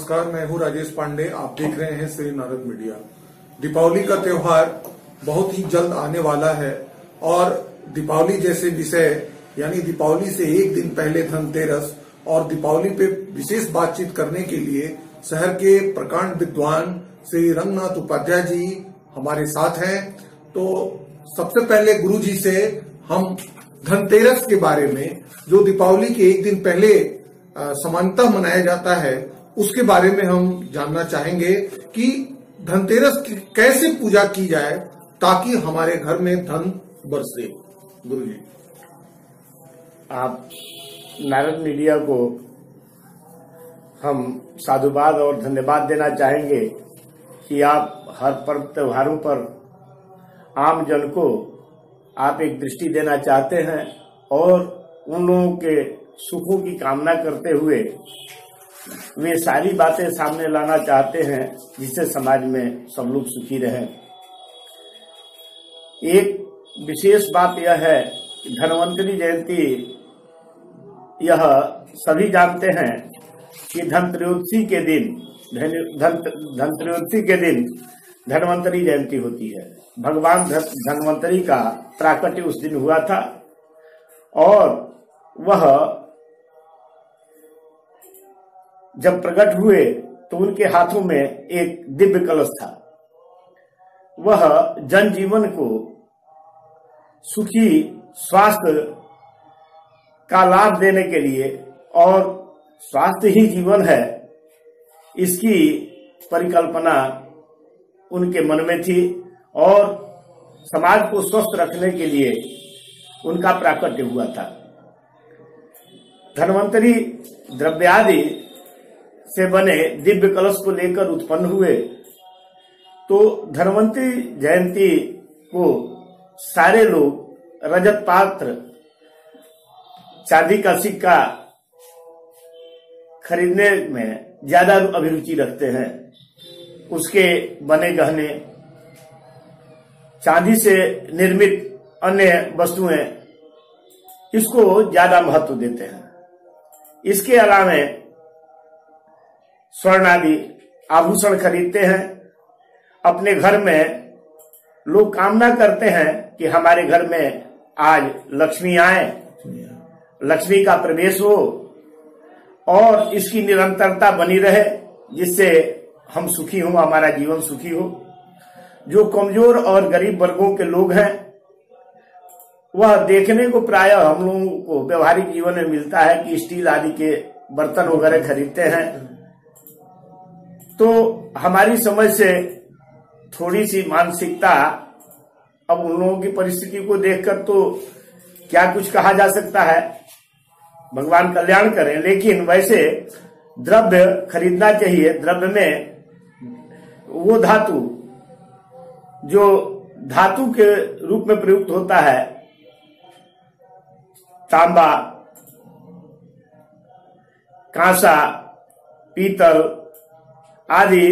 नमस्कार, मैं हूं राजेश पांडे। आप देख रहे हैं श्री नारद मीडिया। दीपावली का त्योहार बहुत ही जल्द आने वाला है और दीपावली जैसे विषय यानी दीपावली से एक दिन पहले धनतेरस और दीपावली पे विशेष बातचीत करने के लिए शहर के प्रकांड विद्वान श्री रंगनाथ उपाध्याय जी हमारे साथ हैं। तो सबसे पहले गुरु जी से हम धनतेरस के बारे में, जो दीपावली के एक दिन पहले समानतः मनाया जाता है, उसके बारे में हम जानना चाहेंगे कि धनतेरस की कैसे पूजा की जाए ताकि हमारे घर में धन बरसे। गुरु जी, आप नारद मीडिया को हम साधुवाद और धन्यवाद देना चाहेंगे कि आप हर पर्व त्योहारों पर आम जन को आप एक दृष्टि देना चाहते हैं और उन लोगों के सुखों की कामना करते हुए वे सारी बातें सामने लाना चाहते हैं जिससे समाज में सब लोग सुखी रहें। एक विशेष बात यह है कि धन्वंतरी जयंती, यह सभी जानते हैं कि धनत्रयोदशी के दिन धन्वंतरी जयंती होती है। भगवान धन्वंतरी का प्राकट्य उस दिन हुआ था और वह जब प्रकट हुए तो उनके हाथों में एक दिव्य कलश था। वह जनजीवन को सुखी स्वास्थ्य का लाभ देने के लिए, और स्वास्थ्य ही जीवन है, इसकी परिकल्पना उनके मन में थी और समाज को स्वस्थ रखने के लिए उनका प्राकट्य हुआ था। धन्वंतरी द्रव्यादि से बने दिव्य कलश को लेकर उत्पन्न हुए। तो धन्वंतरी जयंती को सारे लोग रजत पात्र, चांदी का सिक्का खरीदने में ज्यादा अभिरुचि रखते हैं। उसके बने गहने, चांदी से निर्मित अन्य वस्तुएं, इसको ज्यादा महत्व देते हैं। इसके अलावा स्वर्ण आदि आभूषण खरीदते हैं। अपने घर में लोग कामना करते हैं कि हमारे घर में आज लक्ष्मी आए, लक्ष्मी का प्रवेश हो और इसकी निरंतरता बनी रहे, जिससे हम सुखी हों, हमारा जीवन सुखी हो। जो कमजोर और गरीब वर्गों के लोग हैं, वह देखने को प्रायः हम लोगों को व्यवहारिक जीवन में मिलता है कि स्टील आदि के बर्तन वगैरह खरीदते हैं। तो हमारी समझ से थोड़ी सी मानसिकता, अब उन लोगों की परिस्थिति को देखकर तो क्या कुछ कहा जा सकता है, भगवान कल्याण करें। लेकिन वैसे द्रव्य खरीदना चाहिए। द्रव्य में वो धातु जो धातु के रूप में प्रयुक्त होता है, तांबा, कांसा, पीतल आदि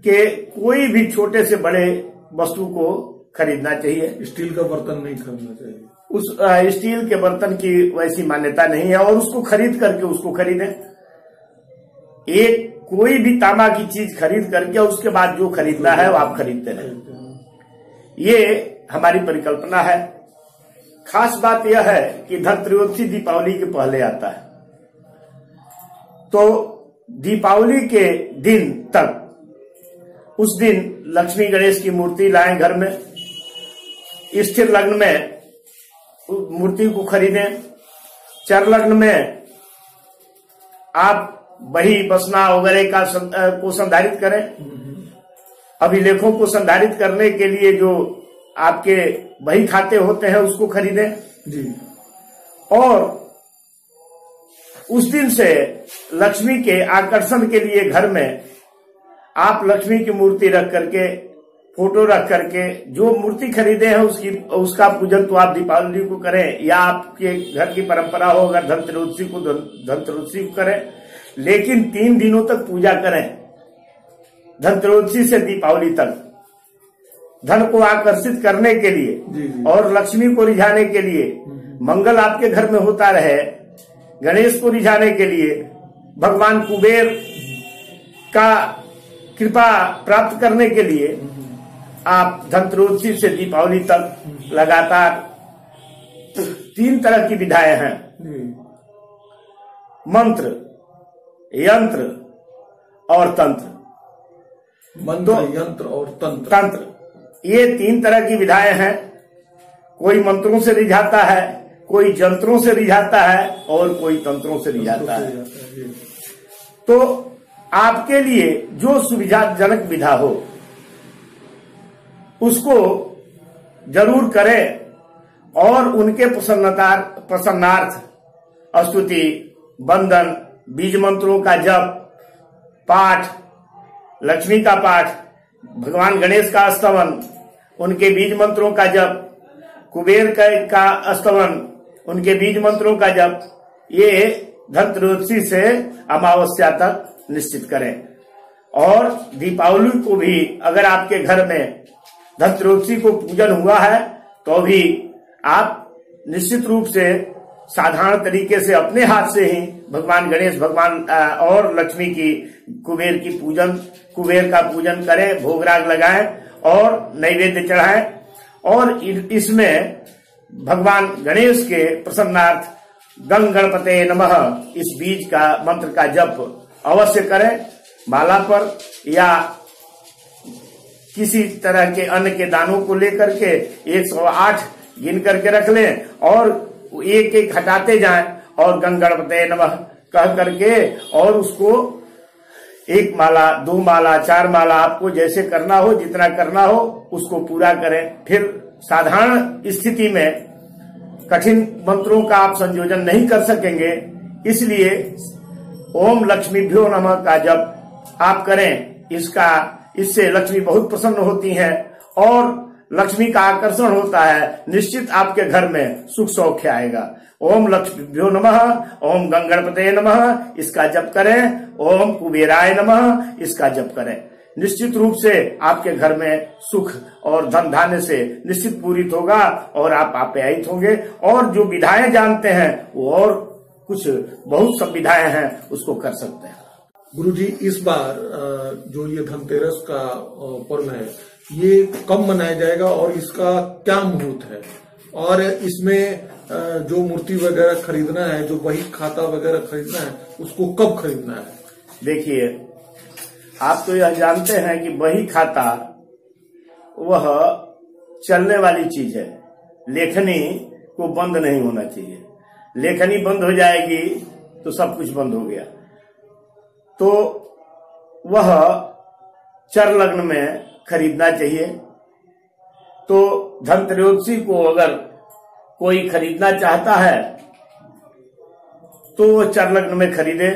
के कोई भी छोटे से बड़े वस्तु को खरीदना चाहिए। स्टील का बर्तन नहीं खरीदना चाहिए। उस स्टील के बर्तन की वैसी मान्यता नहीं है और उसको खरीद करके उसको खरीदें। एक कोई भी तांबा की चीज खरीद करके उसके बाद जो खरीदना है वो आप खरीदते रहें। ये हमारी परिकल्पना है। खास बात यह है कि धनत्रयोदशी दीपावली के पहले आता है। तो दीपावली के दिन तक, उस दिन लक्ष्मी गणेश की मूर्ति लाएं घर में, स्थिर लग्न में मूर्ति को खरीदें। चर लग्न में आप बही बसना वगैरह को संधारित करें। अभिलेखों को संधारित करने के लिए जो आपके बही खाते होते हैं उसको खरीदें जी। और उस दिन से लक्ष्मी के आकर्षण के लिए घर में आप लक्ष्मी की मूर्ति रख करके, फोटो रख करके, जो मूर्ति खरीदे हैं उसका पूजन तो आप दीपावली को करें, या आपके घर की परंपरा हो अगर धनत्रयोदशी को धनत्रयोदशी को करें। लेकिन 3 दिनों तक पूजा करें, धनत्रयोदशी से दीपावली तक, धन को आकर्षित करने के लिए और लक्ष्मी को रिझाने के लिए, मंगल आपके घर में होता रहे, गणेश को रिझाने के लिए, भगवान कुबेर का कृपा प्राप्त करने के लिए आप धनत्रयोदशी से दीपावली तक लगातार 3 तरह की विधाएं हैं। मंत्र, यंत्र और तंत्र। मंत्र, यंत्र और तंत्र, ये 3 तरह की विधाएं हैं। कोई मंत्रों से रिझाता है, कोई यंत्रों से रिझाता है और कोई तंत्रों से रिझाता है। तो आपके लिए जो सुविधाजनक विधा हो उसको जरूर करें और उनके प्रसन्नार्थ स्तुति, वंदन, बीज मंत्रों का जप, पाठ, लक्ष्मी का पाठ, भगवान गणेश का स्तवन, उनके बीज मंत्रों का जप, कुबेर का स्तवन, उनके बीज मंत्रों का जप, ये धनत्रयोदशी से अमावस्या तक निश्चित करें। और दीपावली को भी अगर आपके घर में धनत्रयोदशी को पूजन हुआ है तो भी आप निश्चित रूप से साधारण तरीके से अपने हाथ से ही भगवान गणेश, भगवान और लक्ष्मी की, कुबेर का पूजन करें, भोगराग लगाएं और नैवेद्य चढ़ाएं। और इसमें भगवान गणेश के प्रसन्नार्थ गंग गणपते नमः इस बीज का मंत्र का जप अवश्य करें। माला पर या किसी तरह के अन्न के दानों को लेकर के 108 गिन करके रख लें और एक एक हटाते जाएं और गंग गणपते नमः कह करके, और उसको 1 माला, 2 माला, 4 माला, आपको जैसे करना हो, जितना करना हो उसको पूरा करें। फिर साधारण स्थिति में कठिन मंत्रों का आप संयोजन नहीं कर सकेंगे, इसलिए ओम लक्ष्मीभ्यो नमः का जप आप करें। इससे लक्ष्मी बहुत प्रसन्न होती हैं और लक्ष्मी का आकर्षण होता है। निश्चित आपके घर में सुख सौख्य आएगा। ओम लक्ष्मीभ्यो नमः, ओम गंग गणपते नमः इसका जप करें, ओम कुबेराय नमः इसका जप करें। निश्चित रूप से आपके घर में सुख और धन धान्य से निश्चित पूरित होगा और आप आप्यायित होंगे। और जो विधाएं जानते हैं वो और कुछ बहुत सब विधाएं हैं उसको कर सकते हैं। गुरुजी, इस बार जो ये धनतेरस का पर्व है ये कब मनाया जाएगा और इसका क्या मुहूर्त है, और इसमें जो मूर्ति वगैरह खरीदना है, जो बही खाता वगैरह खरीदना है, उसको कब खरीदना है? देखिए, आप तो यह जानते हैं कि बही खाता वह चलने वाली चीज है। लेखनी को बंद नहीं होना चाहिए। लेखनी बंद हो जाएगी तो सब कुछ बंद हो गया। तो वह चर लग्न में खरीदना चाहिए। तो धनत्रयोदशी को अगर कोई खरीदना चाहता है तो वो चर लग्न में खरीदे।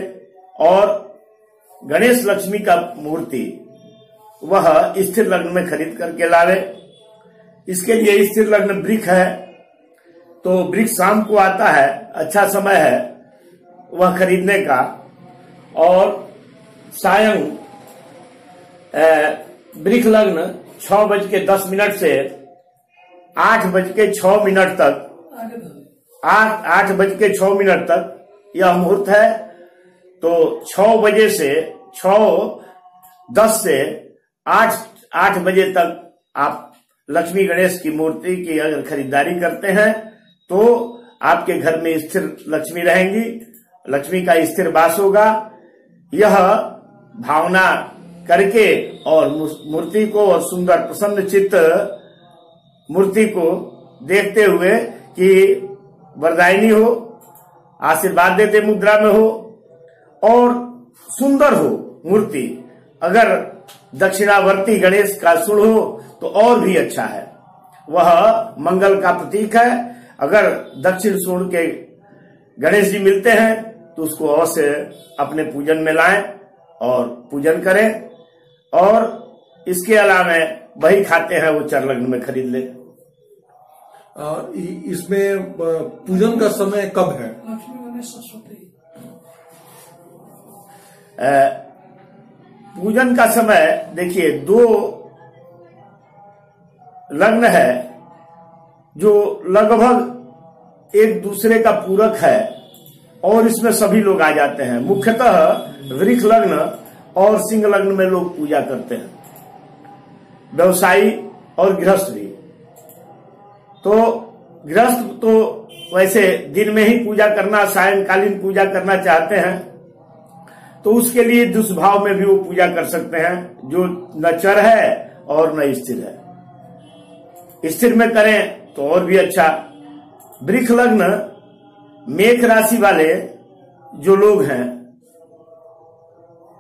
और गणेश लक्ष्मी का मूर्ति वह स्थिर लग्न में खरीद करके लावे। इसके लिए स्थिर लग्न वृक्ष है तो वृक्ष शाम को आता है, अच्छा समय है वह खरीदने का। और सायं वृक्ष लग्न 6:10 से 8:06 तक 8:06 तक यह मुहूर्त है। तो 6 बजे से 6:10 से 8 बजे तक आप लक्ष्मी गणेश की मूर्ति की अगर खरीदारी करते हैं तो आपके घर में स्थिर लक्ष्मी रहेंगी, लक्ष्मी का स्थिर वास होगा। यह भावना करके और मूर्ति को और सुंदर प्रसन्न चित्त मूर्ति को देखते हुए कि वरदायिनी हो, आशीर्वाद देते मुद्रा में हो और सुंदर हो मूर्ति। अगर दक्षिणावर्ती गणेश का सुर हो तो और भी अच्छा है, वह मंगल का प्रतीक है। अगर दक्षिण सूर्य के गणेश जी मिलते हैं तो उसको अवश्य अपने पूजन में लाएं और पूजन करें। और इसके अलावा वही खाते हैं वो चर लग्न में खरीद ले। इसमें पूजन का समय कब है? पूजन का समय देखिए 2 लग्न है जो लगभग एक दूसरे का पूरक है और इसमें सभी लोग आ जाते हैं। मुख्यतः वृक्ष लग्न और सिंह लग्न में लोग पूजा करते हैं, व्यवसायी और गृहस्थ भी। तो गृहस्थ तो वैसे दिन में ही पूजा करना, सायंकालीन पूजा करना चाहते हैं, तो उसके लिए दुष्भाव में भी वो पूजा कर सकते हैं, जो न चर है और न स्थिर है। स्थिर में करें तो और भी अच्छा। वृक्ष लग्न मेष राशि वाले जो लोग हैं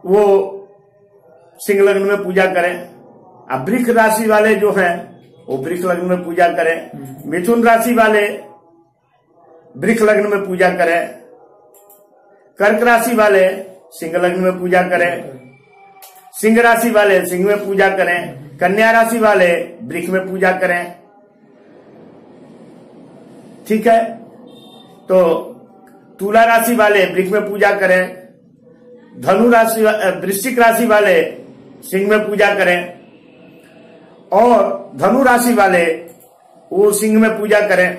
वो सिंह लग्न में पूजा करें। अब वृक्ष राशि वाले जो हैं वो वृक्ष लग्न में पूजा करें। मिथुन राशि वाले वृक्ष लग्न में पूजा करें। कर्क राशि वाले सिंह लग्न में पूजा करें। सिंह राशि वाले सिंह में पूजा करें। कन्या राशि वाले वृक्ष में पूजा करें। ठीक है, तो तुला राशि वाले वृक्ष में पूजा करें। धनु राशि वृश्चिक राशि वाले सिंह में पूजा करें, और धनु राशि वाले वो सिंह में पूजा करें,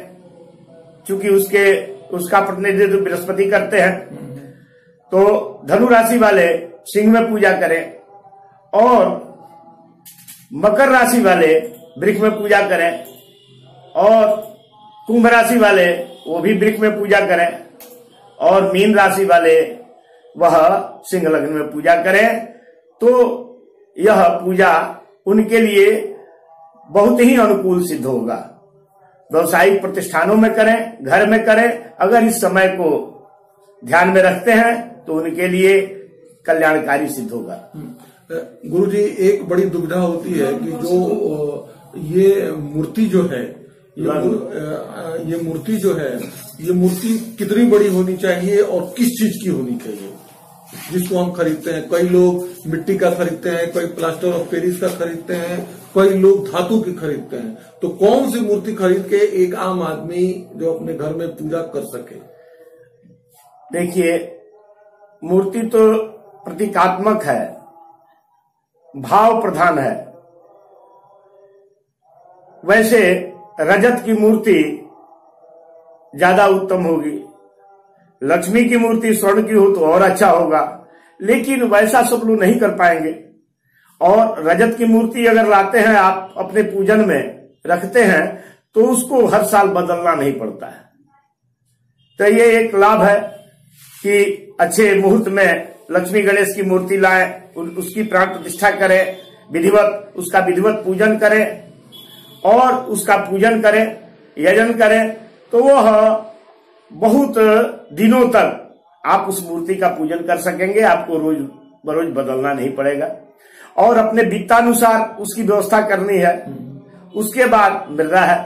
क्योंकि उसका प्रतिनिधित्व बृहस्पति करते हैं। तो धनु राशि वाले सिंह में पूजा करें, और मकर राशि वाले वृक्ष में पूजा करें, और कुंभ राशि वाले वो भी वृक्ष में पूजा करें, और मीन राशि वाले वह सिंह लग्न में पूजा करें। तो यह पूजा उनके लिए बहुत ही अनुकूल सिद्ध होगा। व्यवसायिक प्रतिष्ठानों में करें, घर में करें, अगर इस समय को ध्यान में रखते हैं तो उनके लिए कल्याणकारी सिद्ध होगा। गुरुजी, एक बड़ी दुविधा होती है कि जो ये मूर्ति जो है, ये मूर्ति जो है, ये मूर्ति कितनी बड़ी होनी चाहिए और किस चीज की होनी चाहिए जिसको हम खरीदते हैं? कई लोग मिट्टी का खरीदते हैं, कोई प्लास्टर ऑफ पेरिस का खरीदते हैं, कई लोग धातु की खरीदते हैं। तो कौन सी मूर्ति खरीद के एक आम आदमी जो अपने घर में पूजा कर सके? देखिए, मूर्ति तो प्रतीकात्मक है, भाव प्रधान है। वैसे रजत की मूर्ति ज्यादा उत्तम होगी, लक्ष्मी की मूर्ति स्वर्ण की हो तो और अच्छा होगा, लेकिन वैसा सब लोग नहीं कर पाएंगे। और रजत की मूर्ति अगर लाते हैं आप अपने पूजन में रखते हैं तो उसको हर साल बदलना नहीं पड़ता है। तो ये एक लाभ है कि अच्छे मुहूर्त में लक्ष्मी गणेश की मूर्ति लाएं, उसकी प्राण प्रतिष्ठा करें, विधिवत उसका विधिवत पूजन करें, और उसका पूजन करें, यजन करें, तो वह बहुत दिनों तक आप उस मूर्ति का पूजन कर सकेंगे। आपको रोज बरोज बदलना नहीं पड़ेगा, और अपने वित्तानुसार उसकी व्यवस्था करनी है। उसके बाद मृदा है,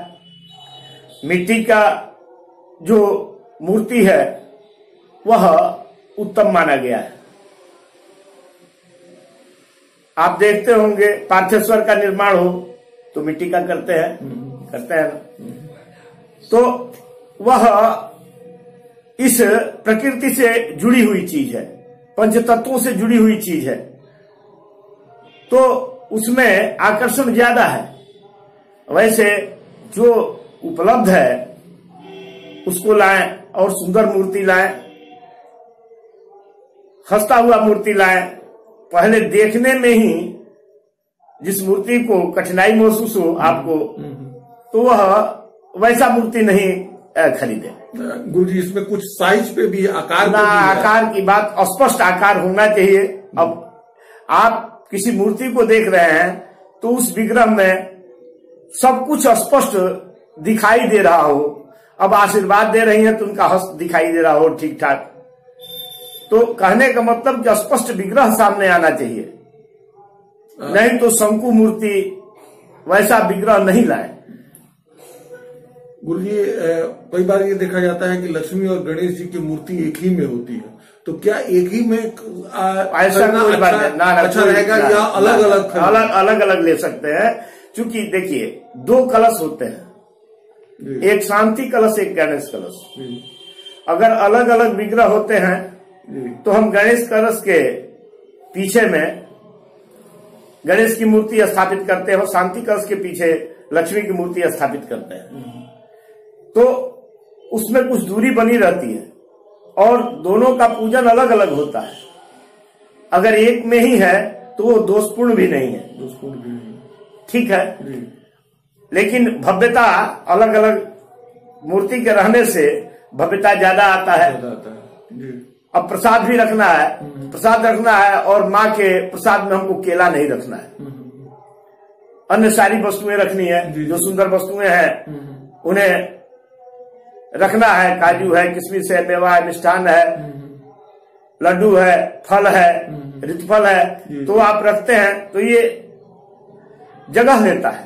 मिट्टी का जो मूर्ति है वह उत्तम माना गया है। आप देखते होंगे पार्थेश्वर का निर्माण हो तो मिट्टी का करते हैं ना। तो वह इस प्रकृति से जुड़ी हुई चीज है, पंचतत्वों से जुड़ी हुई चीज है, तो उसमें आकर्षण ज्यादा है। वैसे जो उपलब्ध है उसको लाएं और सुंदर मूर्ति लाएं, खस्ता हुआ मूर्ति लाएं। पहले देखने में ही जिस मूर्ति को कठिनाई महसूस हो आपको, तो वह वैसा मूर्ति नहीं खरीदे। गुरुजी, इसमें कुछ साइज पे भी आकार की बात, स्पष्ट आकार होना चाहिए। अब आप किसी मूर्ति को देख रहे हैं तो उस विग्रह में सब कुछ स्पष्ट दिखाई दे रहा हो। अब आशीर्वाद दे रही हैं तो उनका हस्त दिखाई दे रहा हो ठीक ठाक। तो कहने का मतलब कि स्पष्ट विग्रह सामने आना चाहिए, नहीं तो शंकु मूर्ति वैसा विग्रह नहीं लाए। गुरुजी, कई बार ये देखा जाता है कि लक्ष्मी और गणेश जी की मूर्ति एक ही में होती है, तो क्या एक ही में ऐसा कोई बात नहीं, अच्छा रहेगा या अलग अलग ले सकते हैं? क्योंकि देखिए, दो कलश होते हैं, एक शांति कलश, एक गणेश कलश। अगर अलग अलग विग्रह होते हैं तो हम गणेश कलश के पीछे में गणेश की मूर्ति स्थापित करते हैं और शांति कलश के पीछे लक्ष्मी की मूर्ति स्थापित करते हैं। तो उसमें कुछ दूरी बनी रहती है और दोनों का पूजन अलग अलग होता है। अगर एक में ही है तो वो दोषपूर्ण भी नहीं है, दोषपूर्ण भी नहीं, ठीक है। लेकिन भव्यता अलग अलग मूर्ति के रहने से भव्यता ज्यादा आता है। अब प्रसाद भी रखना है, प्रसाद रखना है और माँ के प्रसाद में हमको केला नहीं रखना है, अन्य सारी वस्तुएं रखनी है। जो सुंदर वस्तुएं हैं उन्हें रखना है, काजू है, किशमिश है, मेवा है, मिष्ठान है, लड्डू है, फल है, ऋतुफल है, तो आप रखते हैं तो ये जगह लेता है।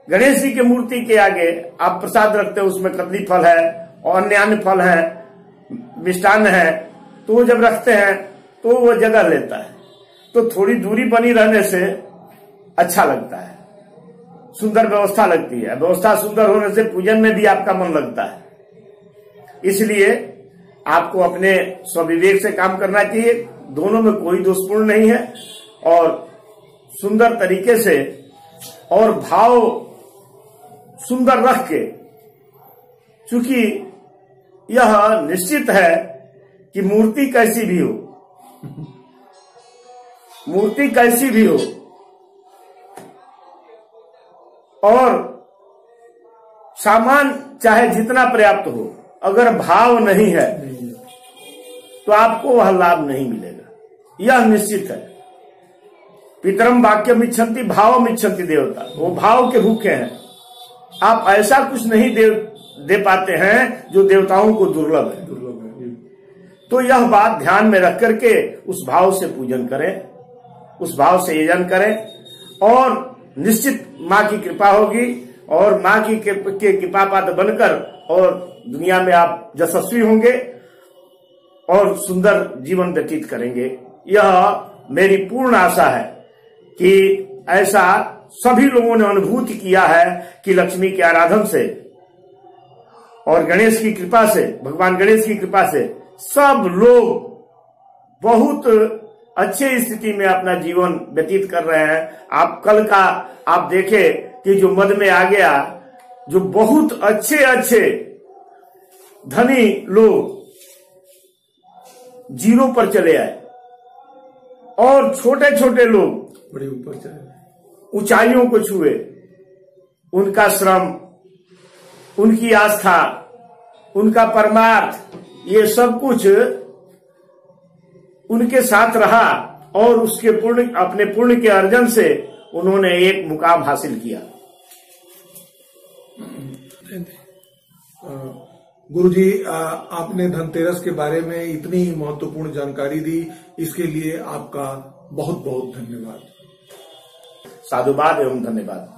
गणेश जी की मूर्ति के आगे आप प्रसाद रखते हो, उसमें कदली फल है और अन्य फल है, मिष्ठान है, तो वो जब रखते हैं तो वो जगह लेता है। तो थोड़ी दूरी बनी रहने से अच्छा लगता है, सुंदर व्यवस्था लगती है। व्यवस्था सुंदर होने से पूजन में भी आपका मन लगता है। इसलिए आपको अपने स्वविवेक से काम करना चाहिए, दोनों में कोई दोषपूर्ण नहीं है, और सुंदर तरीके से और भाव सुंदर रख के, चूंकि यह निश्चित है कि मूर्ति कैसी भी हो, मूर्ति कैसी भी हो, और सामान चाहे जितना पर्याप्त हो, अगर भाव नहीं है तो आपको वह लाभ नहीं मिलेगा, यह निश्चित है। पितरम वाक्यम इच्छन्ति भावम इच्छन्ति देवता, वो भाव के भूखे हैं। आप ऐसा कुछ नहीं दे पाते हैं जो देवताओं को दुर्लभ है। तो यह बात ध्यान में रख करके उस भाव से पूजन करें, उस भाव से यजन करें, और निश्चित माँ की कृपा होगी, और माँ की कृपा पात्र बनकर और दुनिया में आप यशस्वी होंगे और सुंदर जीवन व्यतीत करेंगे। यह मेरी पूर्ण आशा है कि ऐसा सभी लोगों ने अनुभूति किया है कि लक्ष्मी के आराधन से और गणेश की कृपा से, भगवान गणेश की कृपा से सब लोग बहुत अच्छे स्थिति में अपना जीवन व्यतीत कर रहे हैं। आप कल का आप देखे कि जो मद में आ गया, जो बहुत अच्छे अच्छे धनी लोग जीरो पर चले आए, और छोटे छोटे लोग बड़े ऊपर चले, ऊंचाइयों को छुए। उनका श्रम, उनकी आस्था, उनका परमार्थ, ये सब कुछ उनके साथ रहा, और उसके अपने पुण्य के अर्जन से उन्होंने एक मुकाम हासिल किया। गुरुजी, आपने धनतेरस के बारे में इतनी महत्वपूर्ण जानकारी दी, इसके लिए आपका बहुत बहुत धन्यवाद। साधुवाद एवं धन्यवाद।